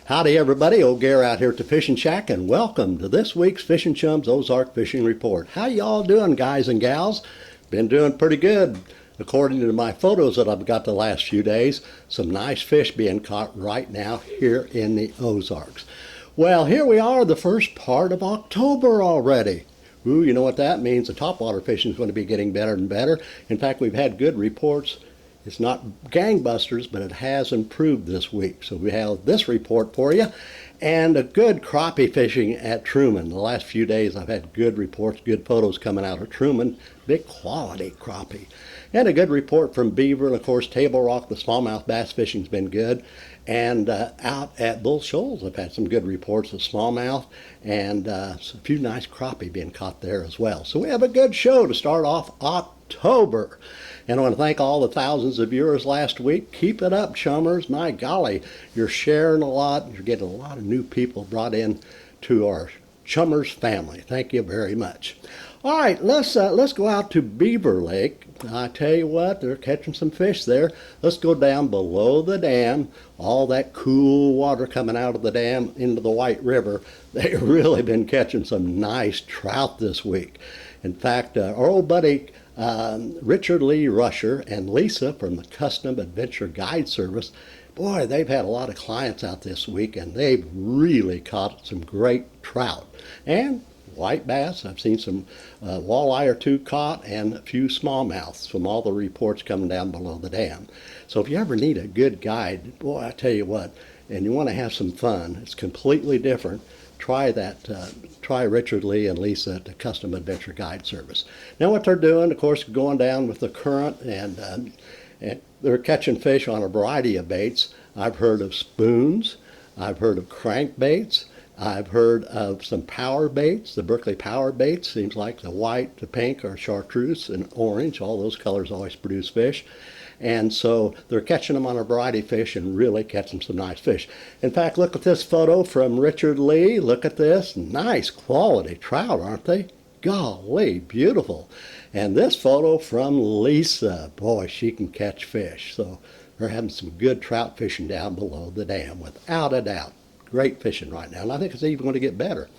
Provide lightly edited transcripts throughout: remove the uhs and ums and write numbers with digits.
Howdy everybody, Old Gare out here at the Fishing Shack, and welcome to this week's Fishing Chums Ozark Fishing Report. How y'all doing, guys and gals? Been doing pretty good according to my photos that I've got the last few days. Some nice fish being caught right now here in the Ozarks. Well, here we are, the first part of October already. Ooh, you know what that means? The topwater fishing is going to be getting better and better. In fact, we've had good reports. It's not gangbusters, but it has improved this week. So we have this report for you, and a good crappie fishing at Truman. The last few days I've had good reports, good photos coming out of Truman. Big quality crappie. And a good report from Beaver, and of course Table Rock, the smallmouth bass fishing's been good. And out at Shoals I've had some good reports of smallmouth and a few nice crappie being caught there as well. So we have a good show to start off October. And I want to thank all the thousands of viewers last week. Keep it up, chummers. My golly, you're sharing a lot. You're getting a lot of new people brought in to our chummers family. Thank you very much. All right, let's go out to Beaver Lake. I tell you what, they're catching some fish there. Let's go down below the dam. All that cool water coming out of the dam into the White River. They've really been catching some nice trout this week. In fact, our old buddy Richard Lee Rusher and Lisa from the Custom Adventure Guide Service, boy, they've had a lot of clients out this week, and they've really caught some great trout and white bass. I've seen some walleye or two caught, and a few smallmouths from all the reports coming down below the dam. So if you ever need a good guide, boy, I tell you what, and you want to have some fun, it's completely different. Try Richard Lee and Lisa at the Custom Adventure Guide Service. Now what they're doing, of course, going down with the current, and they're catching fish on a variety of baits. I've heard of spoons, I've heard of crankbaits, I've heard of some power baits, the Berkeley power baits. Seems like the white, the pink are chartreuse, and orange. All those colors always produce fish. And so they're catching them on a variety of fish and really catching some nice fish. In fact, look at this photo from Richard Lee. Look at this. Nice quality trout, aren't they? Golly, beautiful. And this photo from Lisa. Boy, she can catch fish. So they're having some good trout fishing down below the dam, without a doubt. Great fishing right now, and I think it's even going to get better.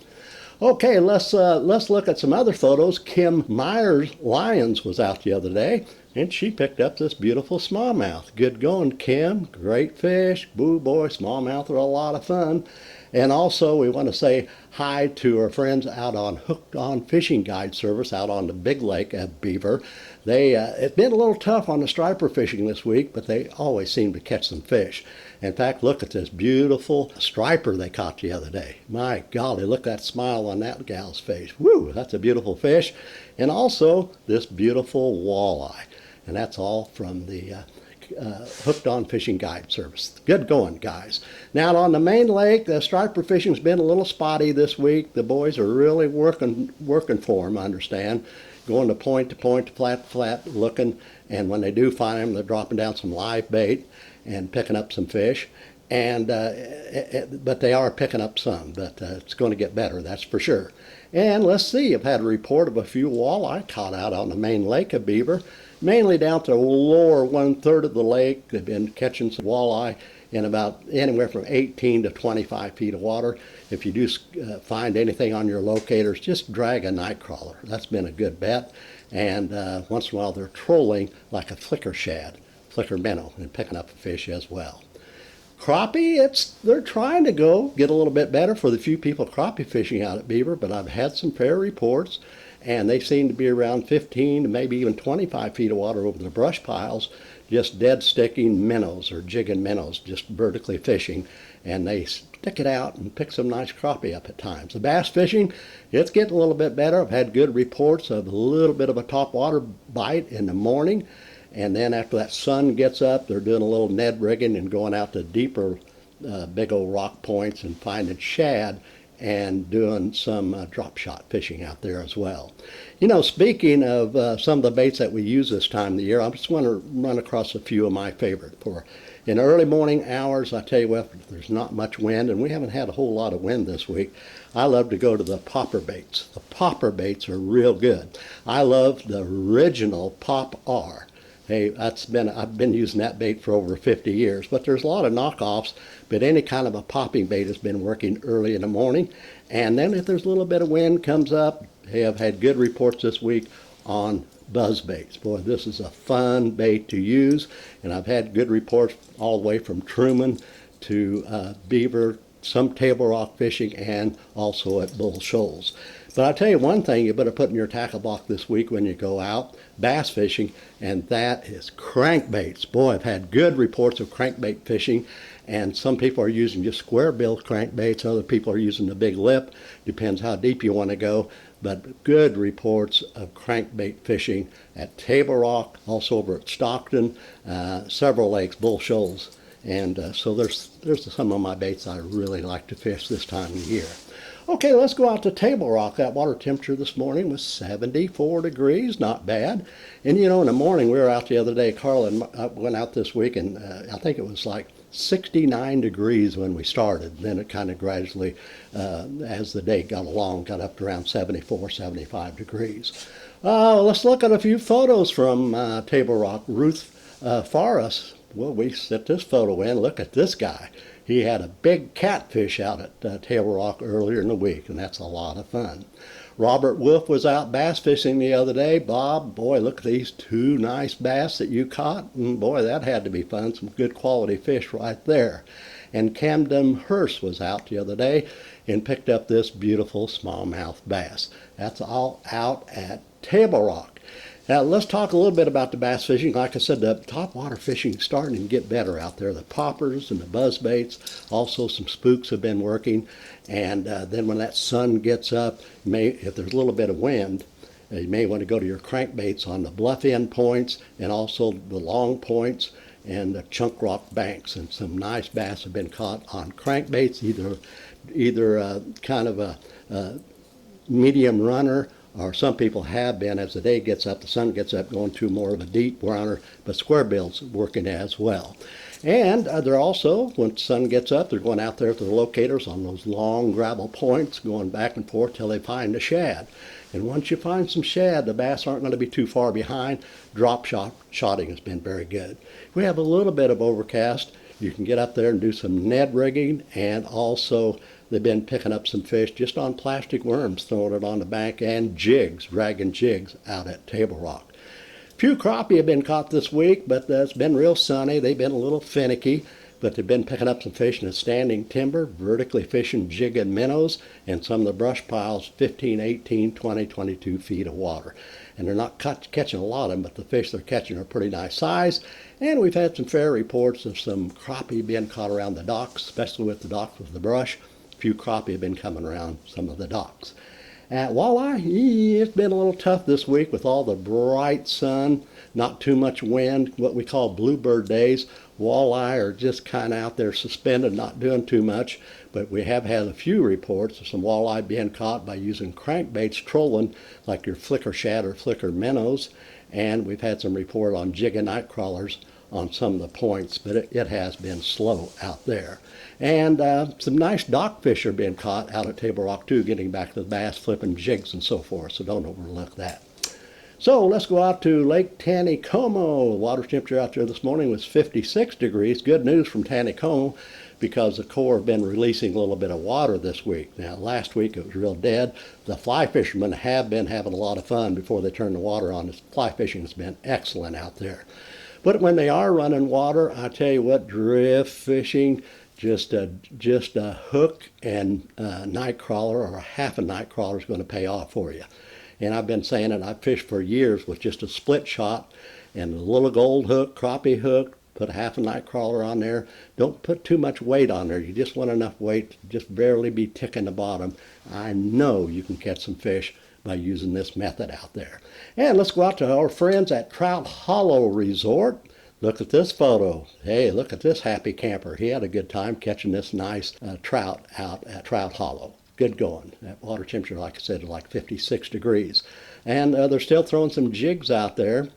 Okay, let's look at some other photos. Kim Myers Lyons was out the other day, and she picked up this beautiful smallmouth. Good going, Kim. Great fish. Boo boy, smallmouth are a lot of fun. And also, we want to say hi to our friends out on Hooked On Fishing Guide Service out on the Big Lake at Beaver. It's been a little tough on the striper fishing this week, but they always seem to catch some fish. In fact, look at this beautiful striper they caught the other day. My golly, look at that smile on that gal's face. Woo, that's a beautiful fish. And also this beautiful walleye. And that's all from the Hooked On Fishing Guide Service. Good going, guys. Now on the main lake, the striper fishing's been a little spotty this week. The boys are really working for them, I understand. Going to point to point, flat to flat, looking, and when they do find them, they're dropping down some live bait and picking up some fish. And but they are picking up some, but it's going to get better, that's for sure. And let's see, I've had a report of a few walleye caught out on the main lake of Beaver, mainly down to the lower 1/3 of the lake. They've been catching some walleye in about anywhere from 18 to 25 feet of water. If you do find anything on your locators, just drag a night crawler. That's been a good bet. And once in a while they're trolling like a flicker shad, flicker minnow, and picking up a fish as well. Crappie, they're trying to get a little bit better for the few people crappie fishing out at Beaver, but I've had some fair reports, and they seem to be around 15 to maybe even 25 feet of water over the brush piles, just dead sticking minnows or jigging minnows, just vertically fishing, and they stick it out and pick some nice crappie up at times. The bass fishing, it's getting a little bit better. I've had good reports of a little bit of a topwater bite in the morning, and then after that sun gets up, they're doing a little Ned rigging and going out to deeper big old rock points and finding shad and doing some drop shot fishing out there as well. You know, speaking of some of the baits that we use this time of the year, I just want to run across a few of my favorite. In early morning hours, I tell you what, there's not much wind, and we haven't had a whole lot of wind this week. I love to go to the popper baits. The popper baits are real good. I love the original Pop R. Hey, I've been using that bait for over 50 years, but there's a lot of knockoffs, but any kind of a popping bait has been working early in the morning. And then if there's a little bit of wind comes up, hey, I've had good reports this week on buzz baits. Boy, this is a fun bait to use, and I've had good reports all the way from Truman to Beaver, some table rock fishing, and also at Bull Shoals. But I'll tell you one thing you better put in your tackle box this week when you go out bass fishing, and that is crankbaits. Boy, I've had good reports of crankbait fishing, and some people are using just square bill crankbaits, other people are using the big lip. Depends how deep you want to go, but good reports of crankbait fishing at Table Rock, also over at Stockton, several lakes, Bull Shoals. And so there's some of my baits I really like to fish this time of year. Okay, let's go out to Table Rock. That water temperature this morning was 74 degrees, not bad. And you know, in the morning, we were out the other day, Carl and I went out this week, and I think it was like 69 degrees when we started. Then it kind of gradually, as the day got along, got up to around 74, 75 degrees. Let's look at a few photos from Table Rock. Ruth Forrest, well, we set this photo in. Look at this guy. He had a big catfish out at Table Rock earlier in the week, and that's a lot of fun. Robert Wolf was out bass fishing the other day. Bob, boy, look at these two nice bass that you caught. And boy, that had to be fun. Some good quality fish right there. And Camden Hurst was out the other day and picked up this beautiful smallmouth bass. That's all out at Table Rock. Now, let's talk a little bit about the bass fishing. Like I said, the topwater fishing is starting to get better out there. The poppers and the buzz baits, also some spooks have been working. And then when that sun gets up, if there's a little bit of wind, you may want to go to your crankbaits on the bluff end points and also the long points and the chunk rock banks. And some nice bass have been caught on crankbaits, either kind of a medium runner, or some people have been, as the day gets up, the sun gets up, going to more of a deep runner, but square bills working as well. And they're also, when the sun gets up, they're going out there to the locators on those long gravel points, going back and forth till they find a shad. And once you find some shad, the bass aren't going to be too far behind. Drop shotting has been very good. If we have a little bit of overcast, you can get up there and do some Ned rigging, and also they've been picking up some fish just on plastic worms, throwing it on the bank, and jigs, dragging jigs out at Table Rock. Few crappie have been caught this week, but it's been real sunny. They've been a little finicky, but they've been picking up some fish in the standing timber, vertically fishing jig and minnows, and some of the brush piles, 15, 18, 20, 22 feet of water. And they're not catching a lot of them, but the fish they're catching are pretty nice size. And we've had some fair reports of some crappie being caught around the docks, especially with the docks with the brush. A few crappie have been coming around some of the docks. At walleye, it's been a little tough this week with all the bright sun, not too much wind, what we call bluebird days. Walleye are just kind of out there suspended, not doing too much, but we have had a few reports of some walleye being caught by using crankbaits trolling, like your flicker shad or flicker minnows, and we've had some report on jig and night crawlers on some of the points, but it has been slow out there. And some nice dock fish are being caught out at Table Rock too, getting back to the bass, flipping jigs and so forth, so don't overlook that. So let's go out to Lake Taneycomo. Water temperature out there this morning was 56 degrees. Good news from Taneycomo, because the Corps have been releasing a little bit of water this week. Now, last week it was real dead. The fly fishermen have been having a lot of fun before they turn the water on. The fly fishing has been excellent out there. But when they are running water, I tell you what, drift fishing, just a hook and a night crawler or a half a night crawler is going to pay off for you. And I've been saying it, I've fished for years with just a split shot and a little gold hook, crappie hook, put a half a night crawler on there. Don't put too much weight on there. You just want enough weight to just barely be ticking the bottom. I know you can catch some fish by using this method out there. And let's go out to our friends at Trout Hollow Resort. Look at this photo. Hey, look at this happy camper. He had a good time catching this nice trout out at Trout Hollow. Good going. That water temperature, like I said, is like 56 degrees. And they're still throwing some jigs out there,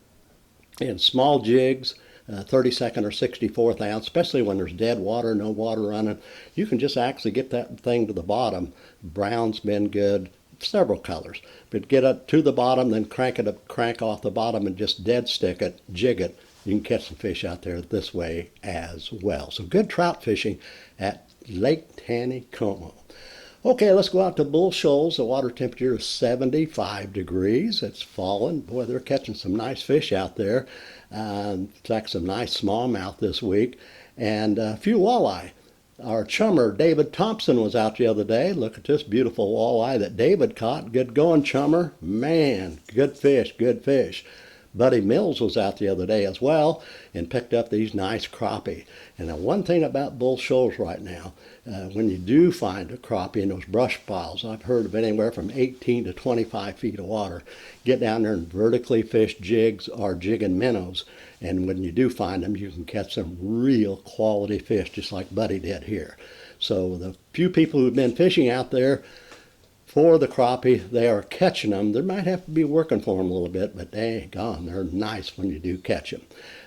and small jigs, 32nd or 64th ounce, especially when there's dead water, no water running. You can just actually get that thing to the bottom. Brown's been good. several colors. But get it to the bottom, then crank it up, crank off the bottom, and just dead stick it, jig it. You can catch some fish out there this way as well. So good trout fishing at Lake Taneycomo. Okay, let's go out to Bull Shoals. The water temperature is 75 degrees. It's fallen. Boy, they're catching some nice fish out there. In fact, some nice smallmouth this week, and a few walleye. Our chummer, David Thompson, was out the other day. Look at this beautiful walleye that David caught. Good going, chummer. Man, good fish, good fish. Buddy Mills was out the other day as well and picked up these nice crappie. And the one thing about Bull Shoals right now, when you do find a crappie in those brush piles, I've heard of anywhere from 18 to 25 feet of water. Get down there and vertically fish jigs or jigging minnows. And when you do find them, you can catch some real quality fish, just like Buddy did here. So the few people who've been fishing out there for the crappie, they are catching them. They might have to be working for them a little bit, but dang gone, they're nice when you do catch them.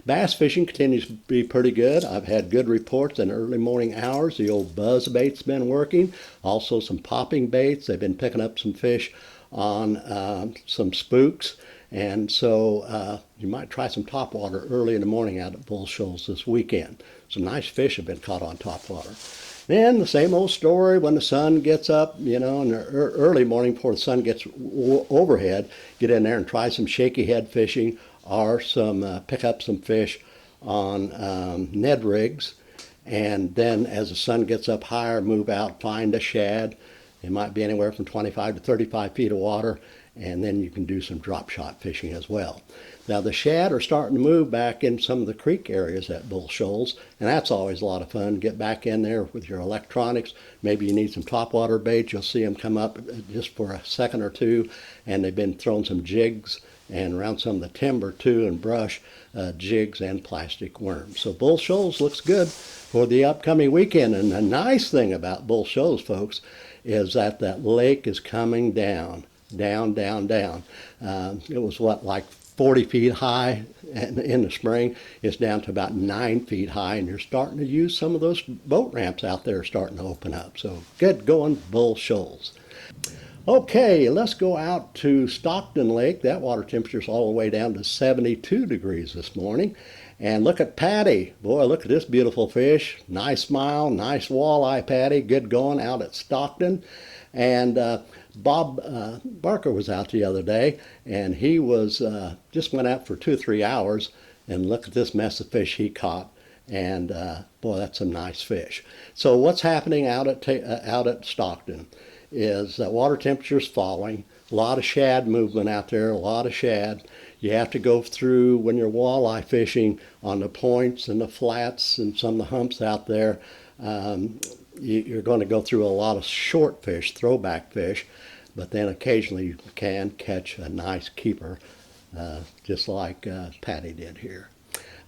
Bass fishing continues to be pretty good. I've had good reports in early morning hours. The old buzz bait's been working. Also some popping baits. They've been picking up some fish on some spooks. And so you might try some topwater early in the morning out at Bull Shoals this weekend. Some nice fish have been caught on topwater. Then the same old story when the sun gets up, you know, in the early morning before the sun gets overhead, get in there and try some shaky head fishing or pick up some fish on Ned rigs. And then as the sun gets up higher, move out, find a shad. It might be anywhere from 25 to 35 feet of water. And then you can do some drop shot fishing as well. Now the shad are starting to move back in some of the creek areas at Bull Shoals, and that's always a lot of fun. Get back in there with your electronics. Maybe you need some topwater bait. You'll see them come up just for a second or two, and they've been throwing some jigs and around some of the timber too and brush, jigs and plastic worms. So Bull Shoals looks good for the upcoming weekend. And the nice thing about Bull Shoals, folks, is that lake is coming down. Down. It was like 40 feet high in the spring. It's down to about 9 feet high, and you're starting to use some of those boat ramps out there starting to open up. So good going, Bull Shoals. Okay, let's go out to Stockton Lake. That water temperature is all the way down to 72 degrees this morning. And look at Patty. Boy, look at this beautiful fish. Nice smile, nice walleye, Patty. Good going out at Stockton. And Bob Barker was out the other day, and he was just went out for 2 or 3 hours, and look at this mess of fish he caught. And boy, that's some nice fish. So what's happening out at Stockton is that water temperature's falling. A lot of shad movement out there, a lot of shad. You have to go through, when you're walleye fishing, on the points and the flats and some of the humps out there. You're going to go through a lot of short fish, throwback fish, but then occasionally you can catch a nice keeper, just like Patty did here.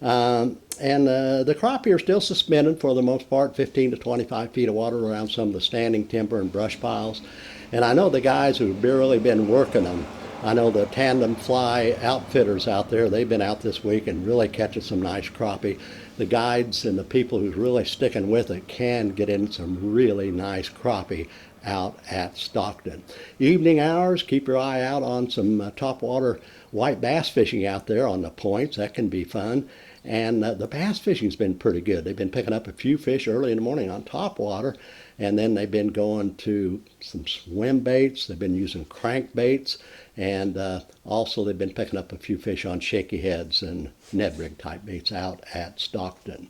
And the crappie are still suspended for the most part, 15 to 25 feet of water around some of the standing timber and brush piles. And I know the guys who've really been working them, I know the tandem fly outfitters out there, they've been out this week and really catching some nice crappie. The guides and the people who's really sticking with it can get in some really nice crappie out at Stockton. Evening hours, keep your eye out on some topwater white bass fishing out there on the points. That can be fun. And the bass fishing's been pretty good. They've been picking up a few fish early in the morning on topwater, and then they've been going to some swim baits. They've been using crankbaits, and also they've been picking up a few fish on shaky heads and Ned rig type baits out at Stockton.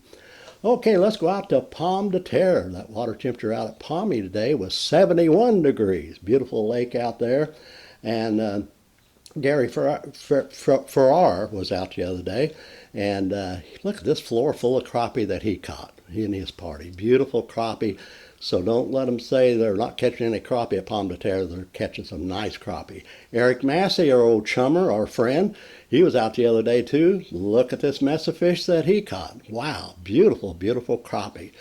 Okay, let's go out to Pomme de Terre. That water temperature out at Pommy today was 71 degrees. Beautiful lake out there. And Gary Farrar was out the other day, and look at this floor full of crappie that he caught, he and his party. Beautiful crappie, so don't let them say they're not catching any crappie at Pomme de Terre. They're catching some nice crappie. Eric Massey, our old chummer, our friend, he was out the other day too. Look at this mess of fish that he caught. Wow, beautiful, beautiful crappie.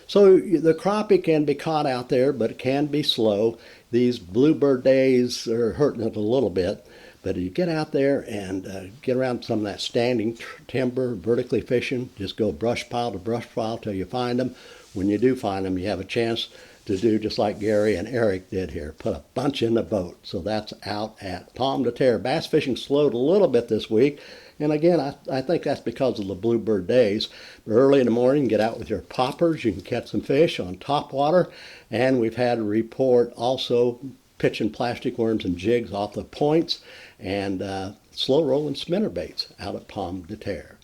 So the crappie can be caught out there, but it can be slow. These bluebird days are hurting it a little bit. But if you get out there and get around some of that standing timber, vertically fishing, just go brush pile to brush pile till you find them. When you do find them, you have a chance to do just like Gary and Eric did here, put a bunch in the boat. So that's out at Pomme de Terre. Bass fishing slowed a little bit this week. And again, I think that's because of the bluebird days. But early in the morning, get out with your poppers. You can catch some fish on top water. And we've had a report also pitching plastic worms and jigs off the points and slow rolling spinnerbaits out at Pomme de Terre.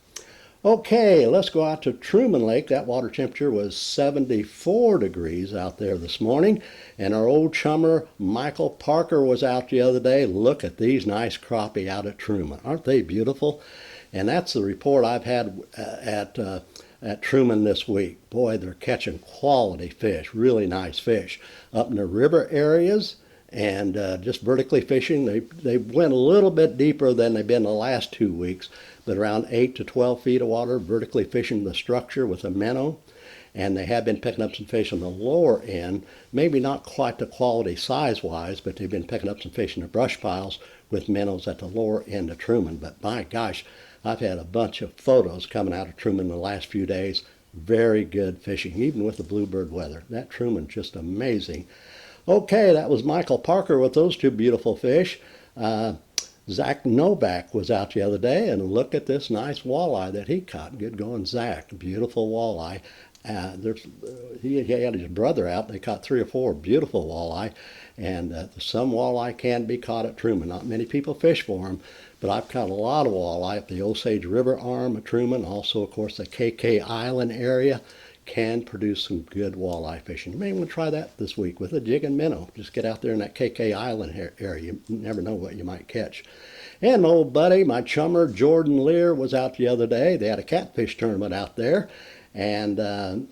Okay, let's go out to Truman Lake. That water temperature was 74 degrees out there this morning. And our old chummer, Michael Parker, was out the other day. Look at these nice crappie out at Truman. Aren't they beautiful? And that's the report I've had at Truman this week. Boy, they're catching quality fish, really nice fish. Up in the river areas and just vertically fishing. They went a little bit deeper than they've been the last 2 weeks, but around 8 to 12 feet of water, vertically fishing the structure with a minnow. And they have been picking up some fish on the lower end, maybe not quite the quality size-wise, but they've been picking up some fish in the brush piles with minnows at the lower end of Truman. But my gosh, I've had a bunch of photos coming out of Truman in the last few days. Very good fishing, even with the bluebird weather. That Truman's just amazing. Okay, that was Michael Parker with those two beautiful fish. Zach Novak was out the other day, and look at this nice walleye that he caught. Good going, Zach. Beautiful walleye. He had his brother out. They caught 3 or 4 beautiful walleye, and some walleye can be caught at Truman. Not many people fish for them, but I've caught a lot of walleye at the Osage River arm of Truman. Also, of course, the KK Island area can produce some good walleye fishing. You may want to try that this week with a jig and minnow. Just get out there in that KK Island area. You never know what you might catch. And my old buddy, my chummer, Jordan Lear, was out the other day. They had a catfish tournament out there, and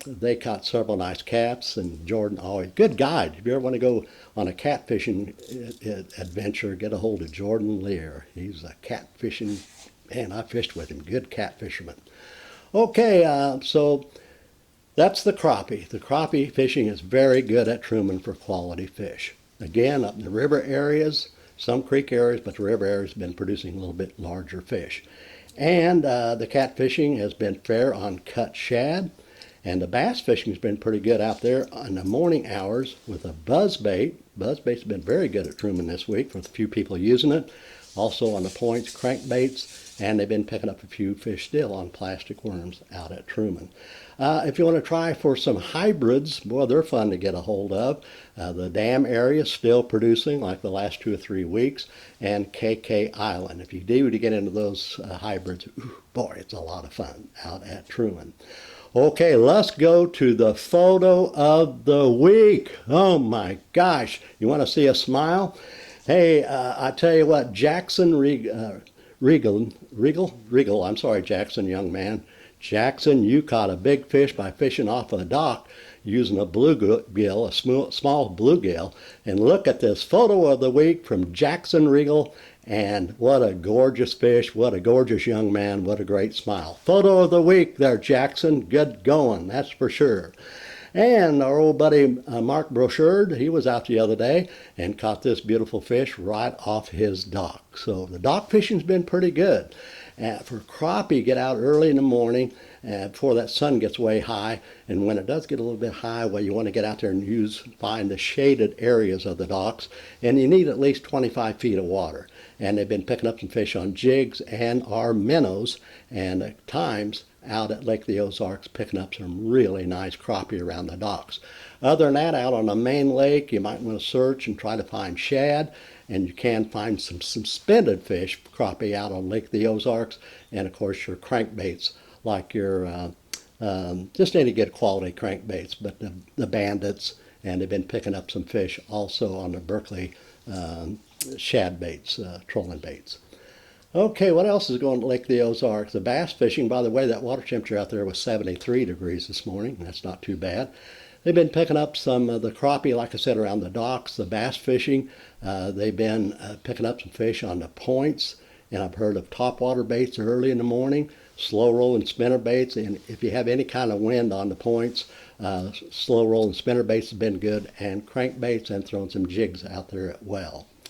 they caught several nice cats. And Jordan, always good guide. If you ever want to go on a catfishing adventure, get a hold of Jordan Lear. He's a catfishing, man, I fished with him. Good cat fisherman. Okay, so that's the crappie. The crappie fishing is very good at Truman for quality fish. Again, up in the river areas, some creek areas, but the river areas have been producing a little bit larger fish. And the catfishing has been fair on cut shad. And the bass fishing has been pretty good out there in the morning hours with a buzzbait. Buzzbait's been very good at Truman this week with a few people using it. Also on the points, crankbaits. And they've been picking up a few fish still on plastic worms out at Truman. If you want to try for some hybrids, boy, they're fun to get a hold of. The dam area is still producing like the last 2 or 3 weeks, and KK Island. If you do to get into those hybrids, boy, it's a lot of fun out at Truman. Okay, let's go to the photo of the week. Oh my gosh, you want to see a smile? Hey, I tell you what, Jackson Regal, I'm sorry, Jackson, young man. Jackson, you caught a big fish by fishing off of the dock using a bluegill, a small bluegill. And look at this photo of the week from Jackson Regal. And what a gorgeous fish, what a gorgeous young man, what a great smile. Photo of the week there, Jackson. Good going, that's for sure. And our old buddy Mark Brochard, he was out the other day and caught this beautiful fish right off his dock. So the dock fishing's been pretty good. For crappie, get out early in the morning before that sun gets way high. And when it does get a little bit high, well, you want to get out there and find the shaded areas of the docks. And you need at least 25 feet of water. And they've been picking up some fish on jigs and our minnows. And at times out at Lake the Ozarks picking up some really nice crappie around the docks. Other than that, out on the main lake, you might want to search and try to find shad. And you can find some suspended fish, crappie out on Lake the Ozarks, and of course your crankbaits, like your just any good quality crankbaits, but the bandits, and they've been picking up some fish also on the Berkeley shad baits, trolling baits. Okay, what else is going to Lake the Ozarks? The bass fishing, by the way, that water temperature out there was 73 degrees this morning. That's not too bad. They've been picking up some of the crappie, like I said, around the docks. The bass fishing, they've been picking up some fish on the points. And I've heard of topwater baits early in the morning, slow rolling spinner baits. And if you have any kind of wind on the points, slow rolling spinner baits have been good. And crankbaits, and throwing some jigs out there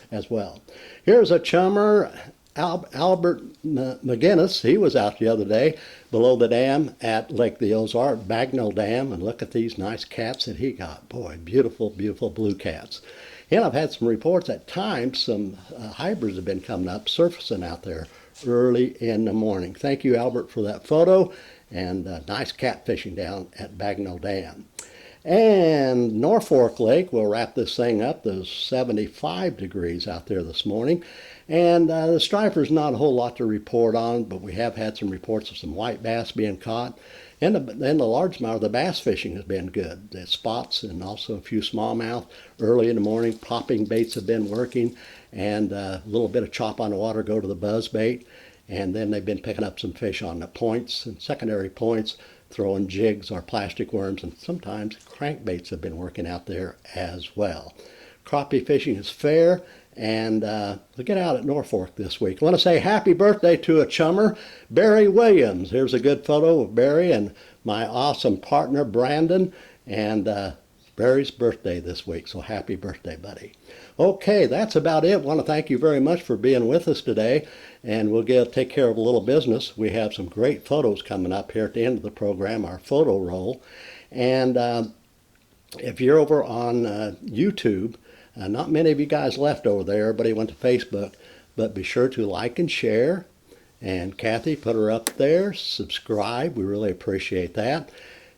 as well. Here's a chummer Albert McGinnis, he was out the other day below the dam at Lake the Ozark, Bagnell Dam, and look at these nice cats that he got. Boy, beautiful, beautiful blue cats. And I've had some reports at times some hybrids have been coming up, surfacing out there early in the morning. Thank you, Albert, for that photo, and nice catfishing down at Bagnell Dam. And Norfolk Lake, we'll wrap this thing up. There's 75 degrees out there this morning. And the striper's not a whole lot to report on, but we have had some reports of some white bass being caught. And the largemouth, the bass fishing has been good. The spots and also a few smallmouth early in the morning. Popping baits have been working, and a little bit of chop on the water go to the buzz bait. And then they've been picking up some fish on the points and secondary points, throwing jigs or plastic worms, and sometimes crankbaits have been working out there as well. Crappie fishing is fair, and we'll get out at Norfolk this week. I want to say happy birthday to a chummer, Barry Williams. Here's a good photo of Barry and my awesome partner, Brandon, and Barry's birthday this week, so happy birthday, buddy. Okay, that's about it. I want to thank you very much for being with us today, and we'll take care of a little business. We have some great photos coming up here at the end of the program, our photo roll. And if you're over on YouTube, not many of you guys left over there. Everybody went to Facebook, but be sure to like and share. And Kathy, put her up there. Subscribe. We really appreciate that.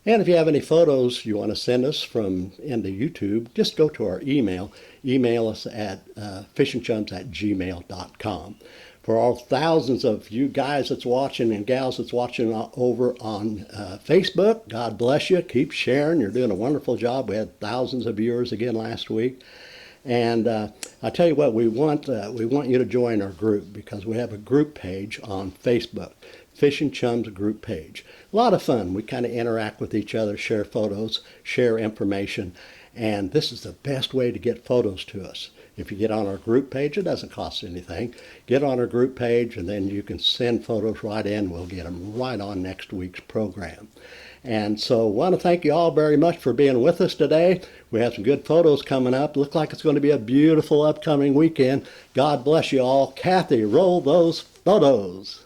And if you have any photos you want to send us from into YouTube, just go to our email. Email us at fishandchums@gmail.com. For all thousands of you guys that's watching and gals that's watching over on Facebook, God bless you. Keep sharing. You're doing a wonderful job. We had thousands of viewers again last week. And I tell you what, we want you to join our group, because we have a group page on Facebook, Fishing Chums group page. A lot of fun. We kind of interact with each other, share photos, share information, and this is the best way to get photos to us. If you get on our group page, it doesn't cost anything. Get on our group page, and then you can send photos right in. We'll get them right on next week's program. And so I want to thank you all very much for being with us today. We have some good photos coming up. Look like it's going to be a beautiful upcoming weekend. God bless you all. Kathy, roll those photos.